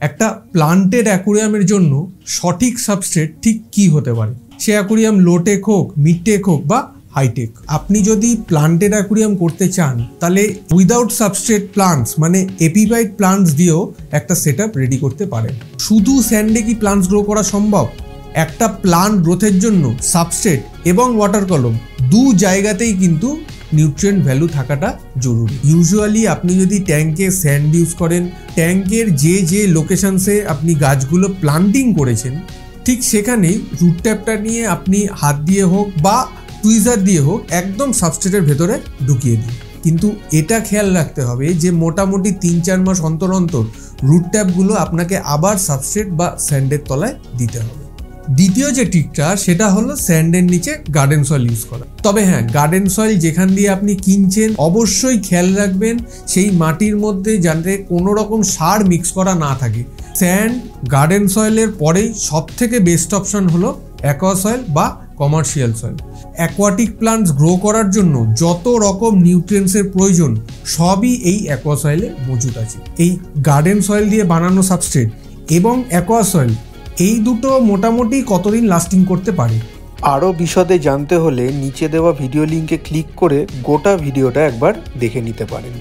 একটা প্লান্টেড অ্যাকুরিয়ামের জন্য সঠিক সাবস্ট্রেট ঠিক কি হতে পারে, সে অ্যাকুরিয়াম লোটেক হোক, মিডটেক হোক বা হাইটেক। আপনি যদি প্লান্টেড অ্যাকুরিয়াম করতে চান তাহলে উইদাউট সাবস্ট্রেট প্লান্টস মানে এপিফাইট প্লান্টস দিয়েও একটা সেটআপ রেডি করতে পারেন। শুধু স্যান্ডে কি প্লান্টস গ্রো করা সম্ভব? একটা প্লান্ট গ্রোথের জন্য সাবস্ট্রেট এবং ওয়াটার কলম দু জায়গাতেই কিন্তু নিউট্রিয়েন্ট ভ্যালু থাকাটা জরুরি। ইউজুয়ালি আপনি যদি ট্যাঙ্কে স্যান্ড ইউজ করেন, ট্যাঙ্কের যে লোকেশনসে আপনি গাছগুলো প্লান্টিং করেছেন ঠিক সেখানেই রুট ট্যাপটা নিয়ে আপনি হাত দিয়ে হোক বা টুইজার দিয়ে হোক একদম সাবস্ট্রেটের ভেতরে ঢুকিয়ে দিন। কিন্তু এটা খেয়াল রাখতে হবে যে মোটামুটি 3-4 মাস অন্তর অন্তর রুট ট্যাপগুলো আপনাকে আবার সাবস্ট্রেট বা স্যান্ডের তলায় দিতে হবে। দ্বিতীয় যে ট্রিকটা সেটা হলো স্যান্ডের নিচে গার্ডেন সয়েল ইউজ করা। তবে হ্যাঁ, গার্ডেন সয়েল যেখান দিয়ে আপনি কিনছেন অবশ্যই খেয়াল রাখবেন সেই মাটির মধ্যে যাতে কোনো রকম সার মিক্স করা না থাকে। স্যান্ড গার্ডেন সয়েলের পরেই সব থেকে বেস্ট অপশন হলো অ্যাকোয়া সয়েল বা commercial soil. Aquatic plants grow করার জন্য যত রকম নিউট্রিয়েন্টসের প্রয়োজন সবই এই অ্যাকোয়া সয়েলে মজুদ আছে। এই গার্ডেন সয়েল দিয়ে বানানো সাবস্ট্রেট এবং অ্যাকোয়া সয়েল এই দুটো মোটামুটি কতদিন লাস্টিং করতে পারে। আরও বিশদে জানতে হলে নিচে দেওয়া ভিডিও লিঙ্কে ক্লিক করে গোটা ভিডিওটা একবার দেখে নিতে পারেন।